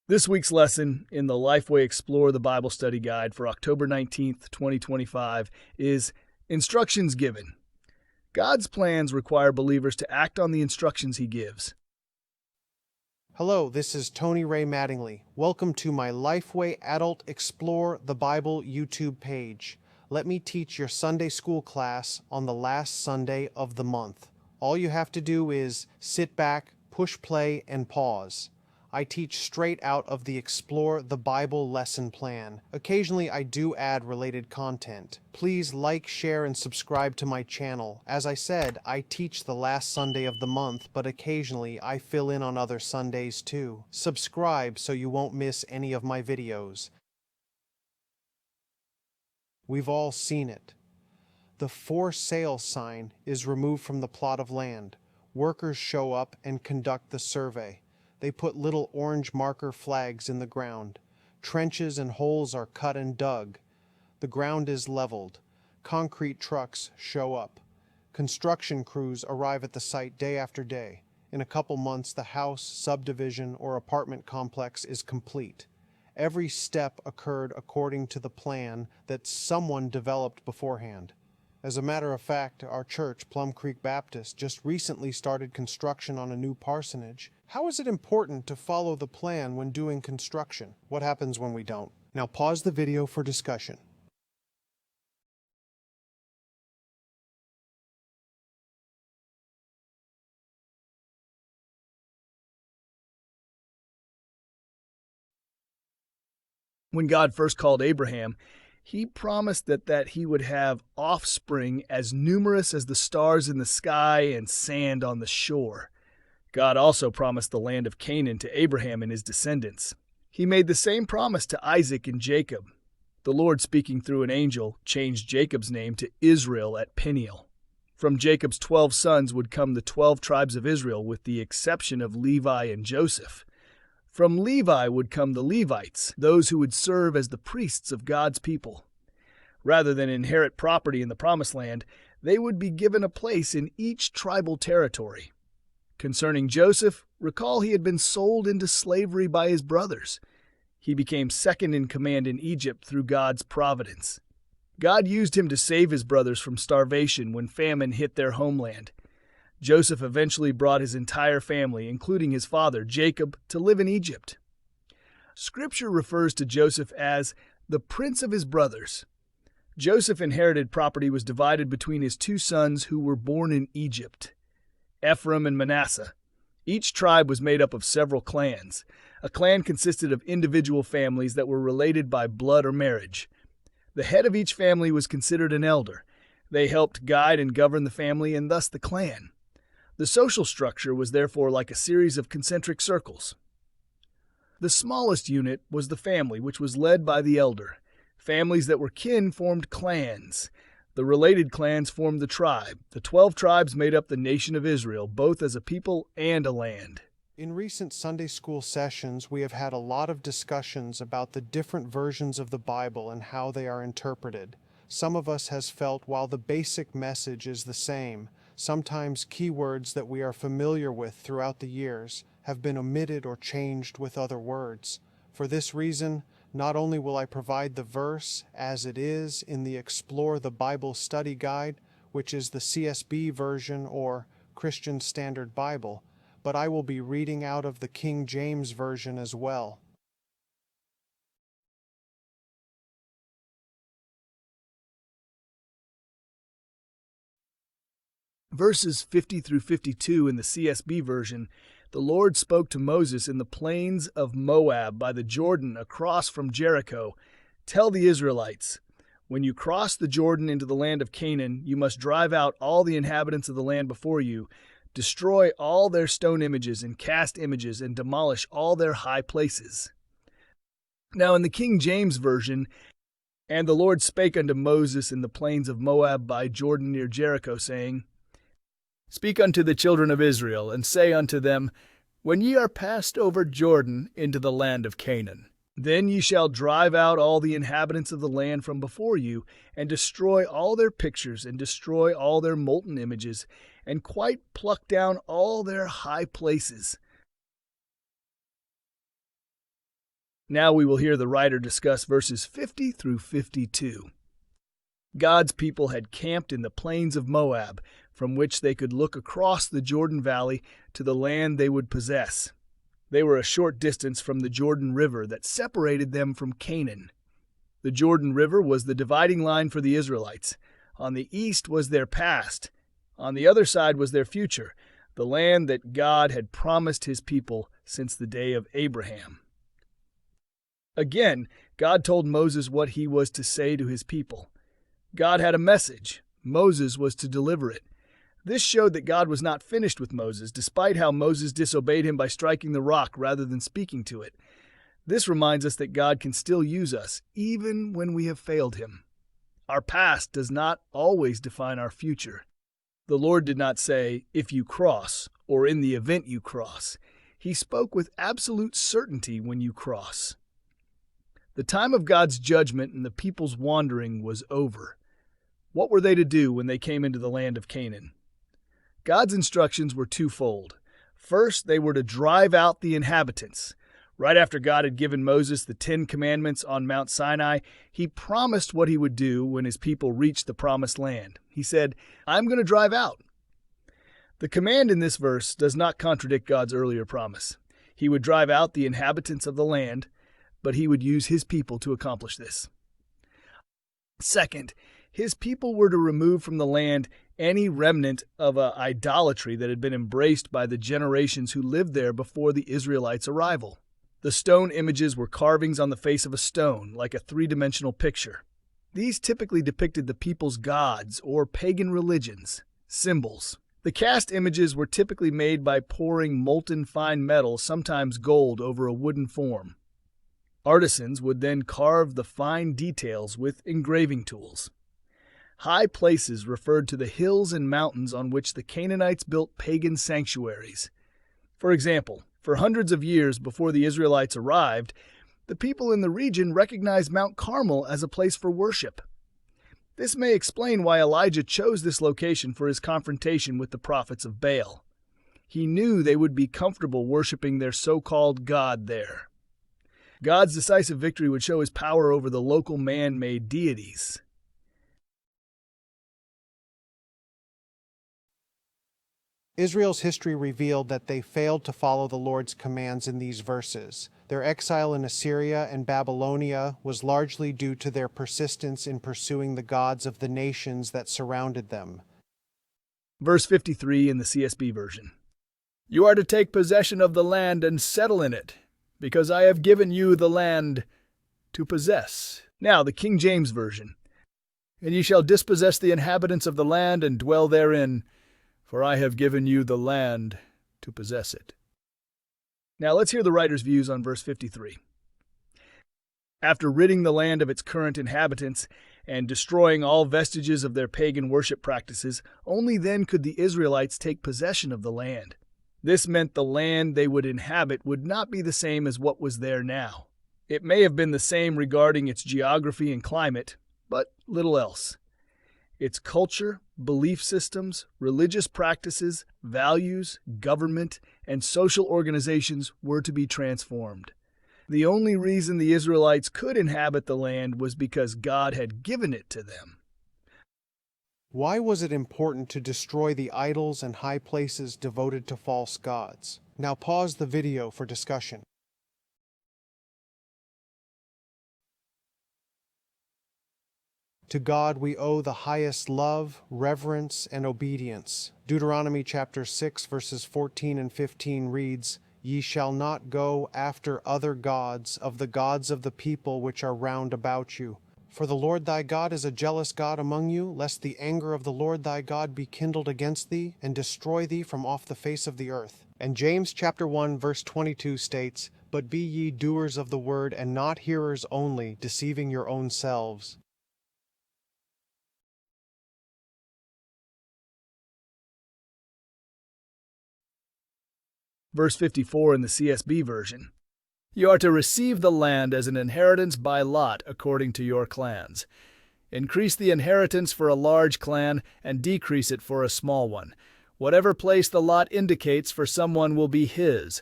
This week's lesson in the Lifeway Explore the Bible Study Guide for October 19th, 2025 is Instructions Given. God's plans require believers to act on the instructions He gives. Hello, this is Tony Ray Mattingly. Welcome to my Lifeway Adult Explore the Bible YouTube page. Let me teach your Sunday school class on the last Sunday of the month. All you have to do is sit back, push play, and pause. I teach straight out of the Explore the Bible lesson plan. Occasionally I do add related content. Please like, share, and subscribe to my channel. As I said, I teach the last Sunday of the month, but occasionally I fill in on other Sundays too. Subscribe so you won't miss any of my videos. We've all seen it. The for sale sign is removed from the plot of land. Workers show up and conduct the survey. They put little orange marker flags in the ground. Trenches and holes are cut and dug. The ground is leveled. Concrete trucks show up. Construction crews arrive at the site day after day. In a couple months, the house, subdivision, or apartment complex is complete. Every step occurred according to the plan that someone developed beforehand. As a matter of fact, our church, Plum Creek Baptist, just recently started construction on a new parsonage. How is it important to follow the plan when doing construction? What happens when we don't? Now pause the video for discussion. When God first called Abraham, He promised that he would have offspring as numerous as the stars in the sky and sand on the shore. God also promised the land of Canaan to Abraham and his descendants. He made the same promise to Isaac and Jacob. The Lord, speaking through an angel, changed Jacob's name to Israel at Peniel. From Jacob's 12 sons would come the 12 tribes of Israel, with the exception of Levi and Joseph. From Levi would come the Levites, those who would serve as the priests of God's people. Rather than inherit property in the Promised Land, they would be given a place in each tribal territory. Concerning Joseph, recall he had been sold into slavery by his brothers. He became second in command in Egypt through God's providence. God used him to save his brothers from starvation when famine hit their homeland. Joseph eventually brought his entire family, including his father, Jacob, to live in Egypt. Scripture refers to Joseph as the prince of his brothers. Joseph's inherited property was divided between his two sons who were born in Egypt, Ephraim and Manasseh. Each tribe was made up of several clans. A clan consisted of individual families that were related by blood or marriage. The head of each family was considered an elder. They helped guide and govern the family and thus the clan. The social structure was therefore like a series of concentric circles. The smallest unit was the family, which was led by the elder. Families that were kin formed clans. The related clans formed the tribe. The 12 tribes made up the nation of Israel, both as a people and a land. In recent Sunday school sessions, we have had a lot of discussions about the different versions of the Bible and how they are interpreted. Some of us has felt while the basic message is the same, sometimes keywords that we are familiar with throughout the years have been omitted or changed with other words. For this reason, not only will I provide the verse as it is in the Explore the Bible Study Guide, which is the CSB version or Christian Standard Bible, but I will be reading out of the King James Version as well. Verses 50 through 52 in the CSB version, the Lord spoke to Moses in the plains of Moab by the Jordan across from Jericho. Tell the Israelites, when you cross the Jordan into the land of Canaan, you must drive out all the inhabitants of the land before you, destroy all their stone images and cast images, and demolish all their high places. Now in the King James Version, and the Lord spake unto Moses in the plains of Moab by Jordan near Jericho, saying, Speak unto the children of Israel, and say unto them, When ye are passed over Jordan into the land of Canaan, then ye shall drive out all the inhabitants of the land from before you, and destroy all their pictures, and destroy all their molten images, and quite pluck down all their high places. Now we will hear the writer discuss verses 50 through 52. God's people had camped in the plains of Moab, from which they could look across the Jordan Valley to the land they would possess. They were a short distance from the Jordan River that separated them from Canaan. The Jordan River was the dividing line for the Israelites. On the east was their past. On the other side was their future, the land that God had promised his people since the day of Abraham. Again, God told Moses what he was to say to his people. God had a message. Moses was to deliver it. This showed that God was not finished with Moses, despite how Moses disobeyed him by striking the rock rather than speaking to it. This reminds us that God can still use us, even when we have failed him. Our past does not always define our future. The Lord did not say, "if you cross," or "in the event you cross." He spoke with absolute certainty when you cross. The time of God's judgment and the people's wandering was over. What were they to do when they came into the land of Canaan? God's instructions were twofold. First, they were to drive out the inhabitants. Right after God had given Moses the 10 Commandments on Mount Sinai, he promised what he would do when his people reached the promised land. He said, "I'm going to drive out." The command in this verse does not contradict God's earlier promise. He would drive out the inhabitants of the land, but he would use his people to accomplish this. Second, his people were to remove from the land any remnant of idolatry that had been embraced by the generations who lived there before the Israelites' arrival. The stone images were carvings on the face of a stone, like a three-dimensional picture. These typically depicted the people's gods or pagan religions, symbols. The cast images were typically made by pouring molten fine metal, sometimes gold, over a wooden form. Artisans would then carve the fine details with engraving tools. High places referred to the hills and mountains on which the Canaanites built pagan sanctuaries. For example, for hundreds of years before the Israelites arrived, the people in the region recognized Mount Carmel as a place for worship. This may explain why Elijah chose this location for his confrontation with the prophets of Baal. He knew they would be comfortable worshiping their so-called God there. God's decisive victory would show his power over the local man-made deities. Israel's history revealed that they failed to follow the Lord's commands in these verses. Their exile in Assyria and Babylonia was largely due to their persistence in pursuing the gods of the nations that surrounded them. Verse 53 in the CSB version. "You are to take possession of the land and settle in it, because I have given you the land to possess." Now the King James version. "And ye shall dispossess the inhabitants of the land and dwell therein, for I have given you the land to possess it." Now let's hear the writer's views on verse 53. After ridding the land of its current inhabitants and destroying all vestiges of their pagan worship practices, only then could the Israelites take possession of the land. This meant the land they would inhabit would not be the same as what was there now. It may have been the same regarding its geography and climate, but little else. Its culture, belief systems, religious practices, values, government, and social organizations were to be transformed. The only reason the Israelites could inhabit the land was because God had given it to them. Why was it important to destroy the idols and high places devoted to false gods? Now pause the video for discussion. To God we owe the highest love, reverence, and obedience. Deuteronomy chapter 6 verses 14 and 15 reads, "Ye shall not go after other gods of the people which are round about you. For the Lord thy God is a jealous God among you, lest the anger of the Lord thy God be kindled against thee, and destroy thee from off the face of the earth." And James chapter 1 verse 22 states, "But be ye doers of the word, and not hearers only, deceiving your own selves." Verse 54 in the CSB version. "You are to receive the land as an inheritance by lot according to your clans. Increase the inheritance for a large clan and decrease it for a small one. Whatever place the lot indicates for someone will be his.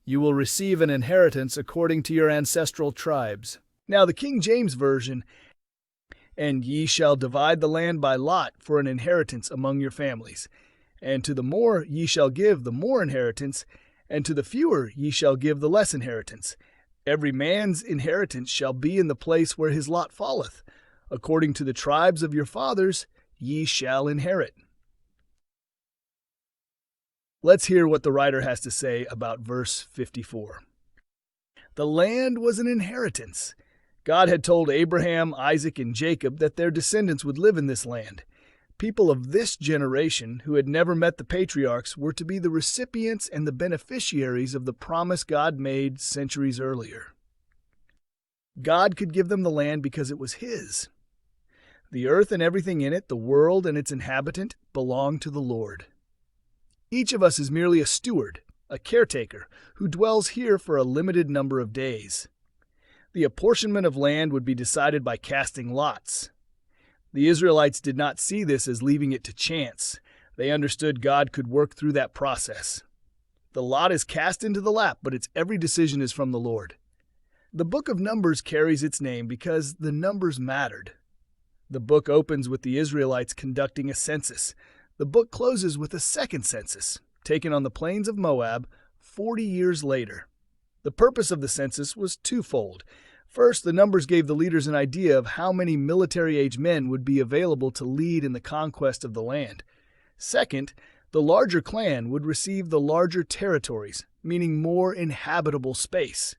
You will receive an inheritance according to your ancestral tribes. Now the King James Version, and ye shall divide the land by lot for an inheritance among your families. And to the more ye shall give the more inheritance, and to the fewer ye shall give the less inheritance. Every man's inheritance shall be in the place where his lot falleth. According to the tribes of your fathers ye shall inherit. Let's hear what the writer has to say about verse 54. The land was an inheritance. God had told Abraham, Isaac, and Jacob that their descendants would live in this land. People of this generation, who had never met the patriarchs, were to be the recipients and the beneficiaries of the promise God made centuries earlier. God could give them the land because it was His. The earth and everything in it, the world and its inhabitant, belong to the Lord. Each of us is merely a steward, a caretaker, who dwells here for a limited number of days. The apportionment of land would be decided by casting lots. The Israelites did not see this as leaving it to chance. They understood God could work through that process. The lot is cast into the lap, but its every decision is from the Lord. The book of Numbers carries its name because the numbers mattered. The book opens with the Israelites conducting a census. The book closes with a second census, taken on the plains of Moab 40 years later. The purpose of the census was twofold. First, the numbers gave the leaders an idea of how many military-age men would be available to lead in the conquest of the land. Second, the larger clan would receive the larger territories, meaning more inhabitable space.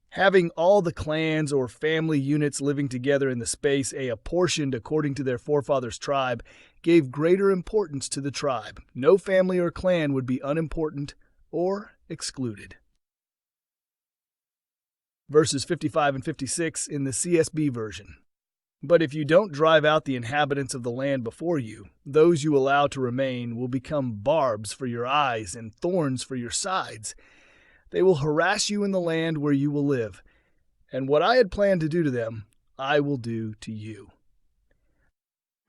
Having all the clans or family units living together in the space apportioned according to their forefathers' tribe gave greater importance to the tribe. No family or clan would be unimportant or excluded. Verses 55 and 56 in the CSB version. But if you don't drive out the inhabitants of the land before you, those you allow to remain will become barbs for your eyes and thorns for your sides. They will harass you in the land where you will live, and what I had planned to do to them, I will do to you.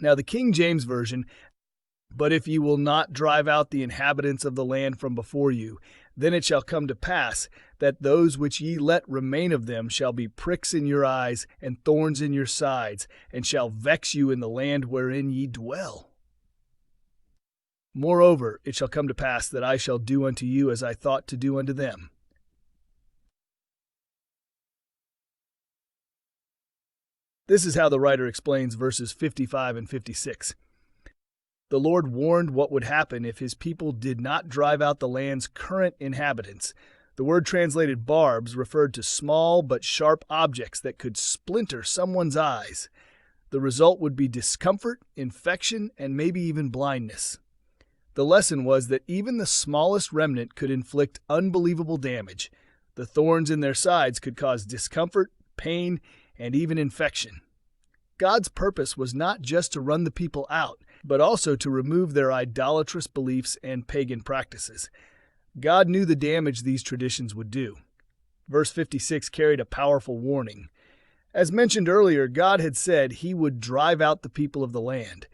Now the King James Version, but if ye will not drive out the inhabitants of the land from before you, then it shall come to pass that those which ye let remain of them shall be pricks in your eyes and thorns in your sides, and shall vex you in the land wherein ye dwell. Moreover, it shall come to pass that I shall do unto you as I thought to do unto them. This is how the writer explains verses 55 and 56. The Lord warned what would happen if His people did not drive out the land's current inhabitants. The word translated barbs referred to small but sharp objects that could splinter someone's eyes. The result would be discomfort, infection, and maybe even blindness. The lesson was that even the smallest remnant could inflict unbelievable damage. The thorns in their sides could cause discomfort, pain, and even infection. God's purpose was not just to run the people out, but also to remove their idolatrous beliefs and pagan practices. God knew the damage these traditions would do. Verse 56 carried a powerful warning. As mentioned earlier, God had said He would drive out the people of the land.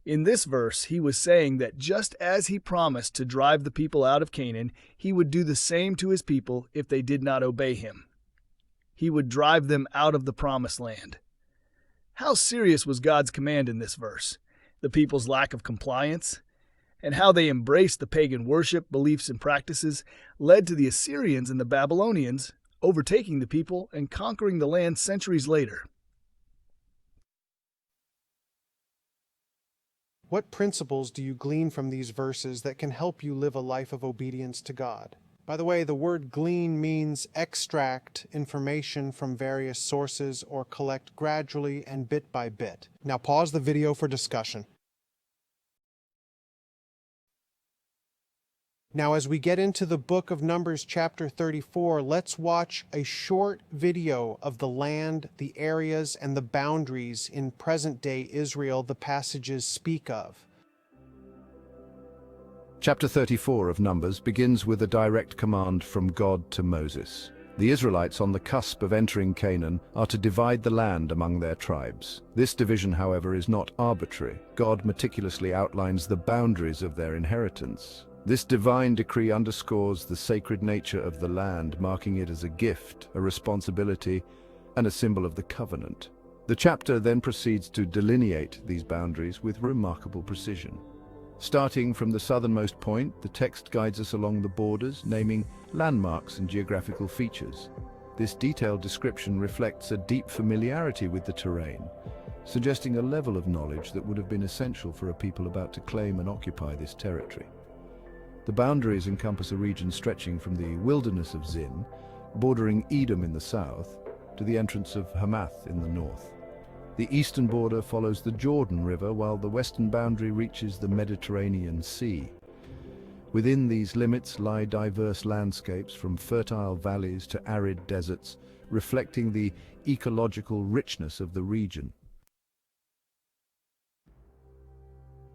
In this verse, He was saying that just as He promised to drive the people out of Canaan, He would do the same to His people if they did not obey Him. He would drive them out of the promised land. How serious was God's command in this verse? The people's lack of compliance, and how they embraced the pagan worship, beliefs, and practices led to the Assyrians and the Babylonians overtaking the people and conquering the land centuries later. What principles do you glean from these verses that can help you live a life of obedience to God? By the way, the word glean means extract information from various sources or collect gradually and bit by bit. Now pause the video for discussion. Now as we get into the book of Numbers chapter 34, let's watch a short video of the land, the areas, and the boundaries in present-day Israel the passages speak of. Chapter 34 of Numbers begins with a direct command from God to Moses. The Israelites on the cusp of entering Canaan are to divide the land among their tribes. This division, however, is not arbitrary. God meticulously outlines the boundaries of their inheritance. This divine decree underscores the sacred nature of the land, marking it as a gift, a responsibility, and a symbol of the covenant. The chapter then proceeds to delineate these boundaries with remarkable precision. Starting from the southernmost point, the text guides us along the borders, naming landmarks and geographical features. This detailed description reflects a deep familiarity with the terrain, suggesting a level of knowledge that would have been essential for a people about to claim and occupy this territory. The boundaries encompass a region stretching from the wilderness of Zin, bordering Edom in the south, to the entrance of Hamath in the north. The eastern border follows the Jordan River, while the western boundary reaches the Mediterranean Sea. Within these limits lie diverse landscapes, from fertile valleys to arid deserts, reflecting the ecological richness of the region.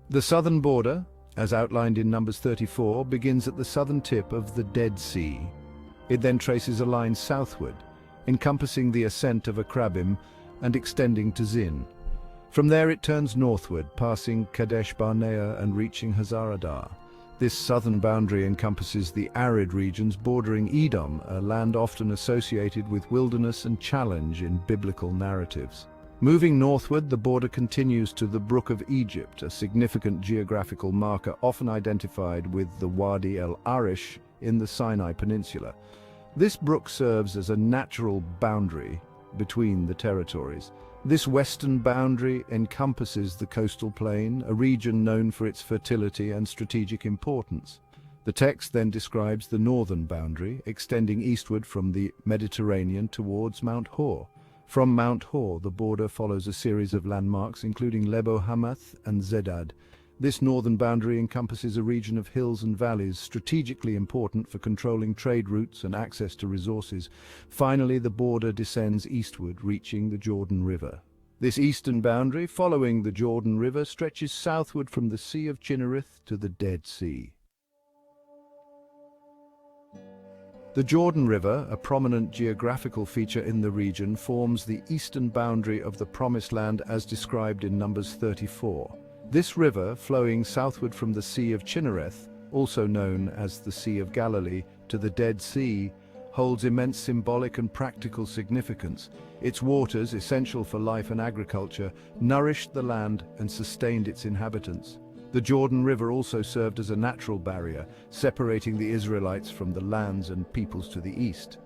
The southern border, as outlined in Numbers 34, begins at the southern tip of the Dead Sea. It then traces a line southward, encompassing the ascent of Akrabim and extending to Zin. From there it turns northward, passing Kadesh Barnea and reaching Hazaradar. This southern boundary encompasses the arid regions bordering Edom, a land often associated with wilderness and challenge in biblical narratives. Moving northward, the border continues to the Brook of Egypt, a significant geographical marker often identified with the Wadi el-Arish in the Sinai Peninsula. This brook serves as a natural boundary between the territories. This western boundary encompasses the coastal plain, a region known for its fertility and strategic importance. The text then describes the northern boundary, extending eastward from the Mediterranean towards Mount Hor. From Mount Hor, the border follows a series of landmarks, including Lebo Hamath and Zedad. This northern boundary encompasses a region of hills and valleys strategically important for controlling trade routes and access to resources. Finally, the border descends eastward, reaching the Jordan River. This eastern boundary, following the Jordan River, stretches southward from the Sea of Chinnereth to the Dead Sea. The Jordan River, a prominent geographical feature in the region, forms the eastern boundary of the Promised Land as described in Numbers 34. This river, flowing southward from the Sea of Chinnereth, also known as the Sea of Galilee, to the Dead Sea, holds immense symbolic and practical significance. Its waters, essential for life and agriculture, nourished the land and sustained its inhabitants. The Jordan River also served as a natural barrier, separating the Israelites from the lands and peoples to the east.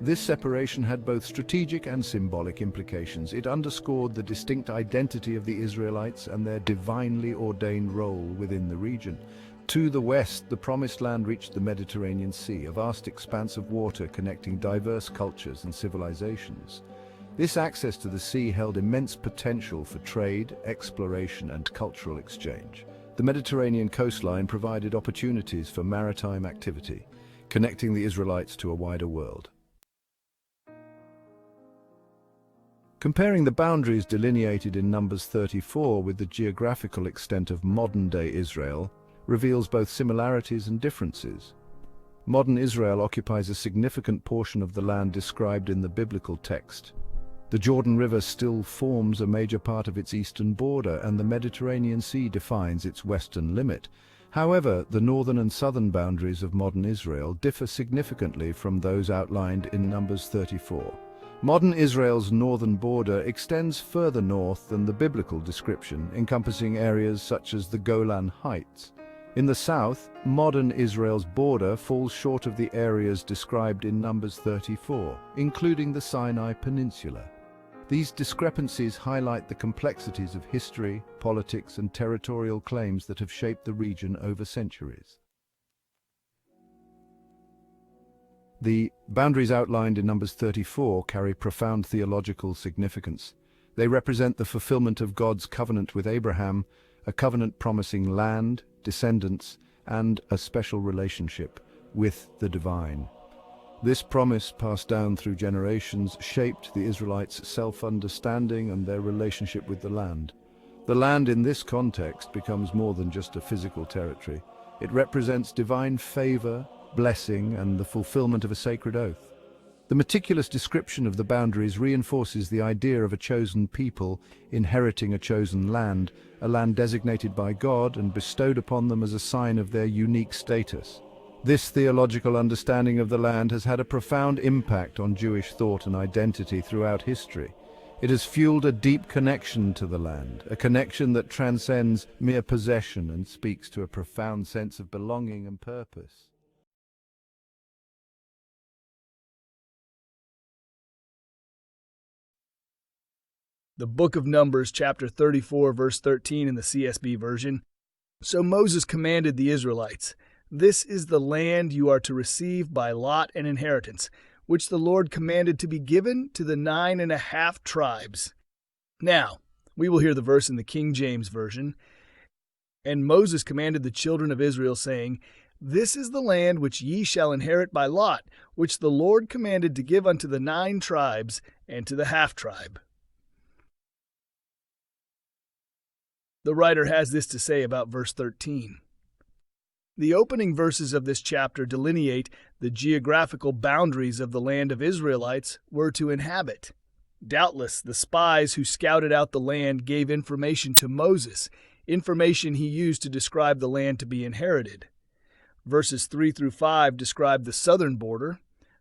This separation had both strategic and symbolic implications. It underscored the distinct identity of the Israelites and their divinely ordained role within the region. To the west, the Promised Land reached the Mediterranean Sea, a vast expanse of water connecting diverse cultures and civilizations. This access to the sea held immense potential for trade, exploration, and cultural exchange. The Mediterranean coastline provided opportunities for maritime activity, connecting the Israelites to a wider world. Comparing the boundaries delineated in Numbers 34 with the geographical extent of modern-day Israel reveals both similarities and differences. Modern Israel occupies a significant portion of the land described in the biblical text. The Jordan River still forms a major part of its eastern border, and the Mediterranean Sea defines its western limit. However, the northern and southern boundaries of modern Israel differ significantly from those outlined in Numbers 34. Modern Israel's northern border extends further north than the biblical description, encompassing areas such as the Golan Heights. In the south, modern Israel's border falls short of the areas described in Numbers 34, including the Sinai Peninsula. These discrepancies highlight the complexities of history, politics, and territorial claims that have shaped the region over centuries. The boundaries outlined in Numbers 34 carry profound theological significance. They represent the fulfillment of God's covenant with Abraham, a covenant promising land, descendants, and a special relationship with the divine. This promise, passed down through generations, shaped the Israelites' self-understanding and their relationship with the land. The land in this context becomes more than just a physical territory. It represents divine favor, blessing, and the fulfillment of a sacred oath. The meticulous description of the boundaries reinforces the idea of a chosen people inheriting a chosen land, a land designated by God and bestowed upon them as a sign of their unique status. This theological understanding of the land has had a profound impact on Jewish thought and identity throughout history. It has fueled a deep connection to the land, a connection that transcends mere possession and speaks to a profound sense of belonging and purpose. The book of Numbers, chapter 34, verse 13 in the CSB version. So Moses commanded the Israelites, "This is the land you are to receive by lot and inheritance, which the Lord commanded to be given to the 9.5 tribes." Now, we will hear the verse in the King James version. And Moses commanded the children of Israel, saying, "This is the land which ye shall inherit by lot, which the Lord commanded to give unto the 9 tribes and to the half-tribe." The writer has this to say about verse 13. The opening verses of this chapter delineate the geographical boundaries of the land of Israelites were to inhabit. Doubtless, the spies who scouted out the land gave information to Moses, information he used to describe the land to be inherited. Verses 3 through 5 describe the southern border,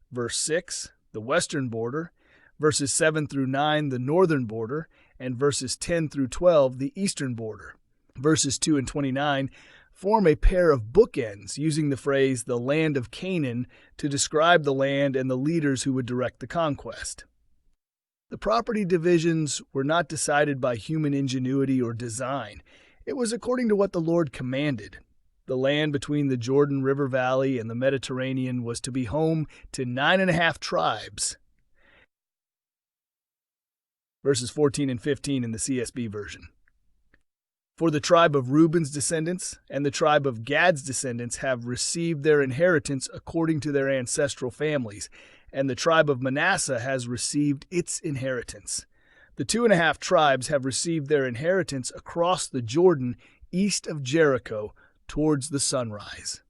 verse 6, the western border, verses 7 through 9, the northern border, and verses 10 through 12, the eastern border. Verses 2 and 29 form a pair of bookends using the phrase "the land of Canaan" to describe the land and the leaders who would direct the conquest. The property divisions were not decided by human ingenuity or design. It was according to what the Lord commanded. The land between the Jordan River Valley and the Mediterranean was to be home to 9.5 tribes. Verses 14 and 15 in the CSB version. For the tribe of Reuben's descendants and the tribe of Gad's descendants have received their inheritance according to their ancestral families, and the tribe of Manasseh has received its inheritance. The 2.5 tribes have received their inheritance across the Jordan east of Jericho towards the sunrise.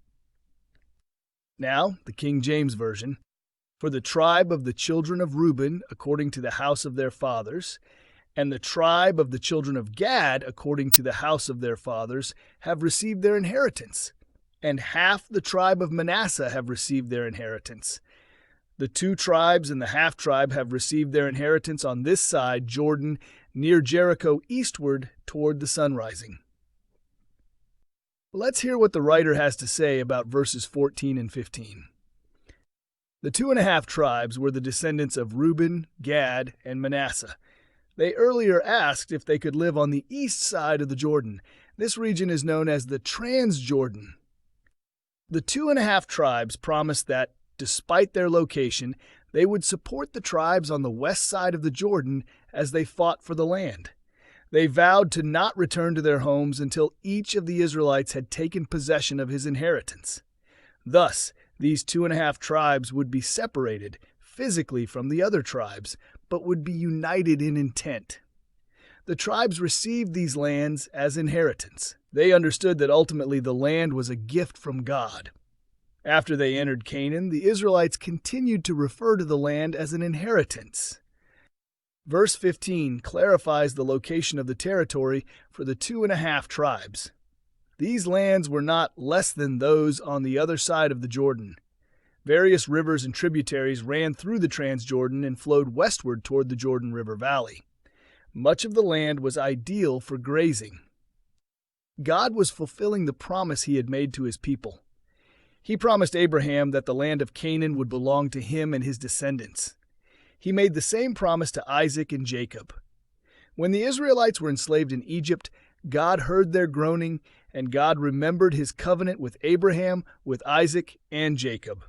Now, the King James Version. For the tribe of the children of Reuben according to the house of their fathers, and the tribe of the children of Gad according to the house of their fathers, have received their inheritance, and half the tribe of Manasseh have received their inheritance. The 2 tribes and the half-tribe have received their inheritance on this side Jordan, near Jericho eastward toward the sunrising. Let's hear what the writer has to say about verses 14 and 15. The 2.5 tribes were the descendants of Reuben, Gad, and Manasseh. They earlier asked if they could live on the east side of the Jordan. This region is known as the Transjordan. The 2.5 tribes promised that, despite their location, they would support the tribes on the west side of the Jordan as they fought for the land. They vowed to not return to their homes until each of the Israelites had taken possession of his inheritance. Thus, these 2.5 tribes would be separated physically from the other tribes, but would be united in intent. The tribes received these lands as inheritance. They understood that ultimately the land was a gift from God. After they entered Canaan, the Israelites continued to refer to the land as an inheritance. Verse 15 clarifies the location of the territory for the 2.5 tribes. These lands were not less than those on the other side of the Jordan. Various rivers and tributaries ran through the Transjordan and flowed westward toward the Jordan River Valley. Much of the land was ideal for grazing. God was fulfilling the promise he had made to his people. He promised Abraham that the land of Canaan would belong to him and his descendants. He made the same promise to Isaac and Jacob. When the Israelites were enslaved in Egypt, God heard their groaning, and God remembered his covenant with Abraham, with Isaac, and Jacob.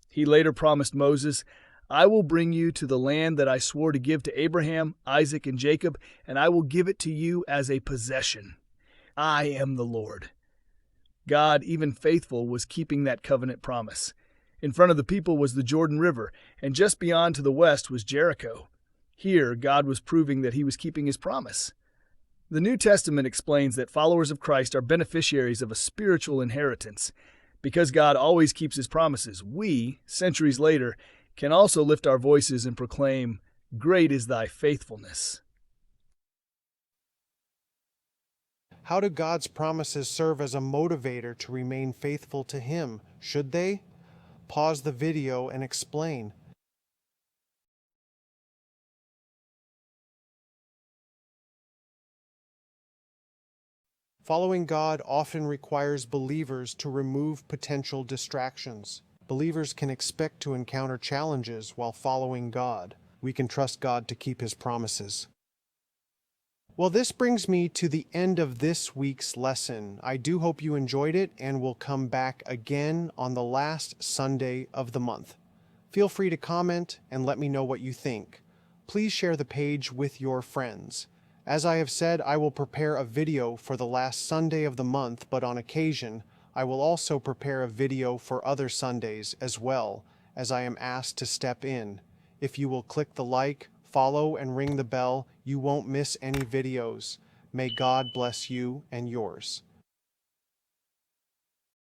He later promised Moses, "I will bring you to the land that I swore to give to Abraham, Isaac, and Jacob, and I will give it to you as a possession. I am the Lord." God, even faithful, was keeping that covenant promise. In front of the people was the Jordan River, and just beyond to the west was Jericho. Here, God was proving that he was keeping his promise. The New Testament explains that followers of Christ are beneficiaries of a spiritual inheritance. Because God always keeps his promises, we, centuries later, can also lift our voices and proclaim, "Great is thy faithfulness." How do God's promises serve as a motivator to remain faithful to Him? Should they? Pause the video and explain. Following God often requires believers to remove potential distractions. Believers can expect to encounter challenges while following God. We can trust God to keep His promises. Well, this brings me to the end of this week's lesson. I do hope you enjoyed it and will come back again on the last Sunday of the month. Feel free to comment and let me know what you think. Please share the page with your friends. As I have said, I will prepare a video for the last Sunday of the month, but on occasion, I will also prepare a video for other Sundays as well, as I am asked to step in. If you will click the like, follow, and ring the bell, you won't miss any videos. May God bless you and yours.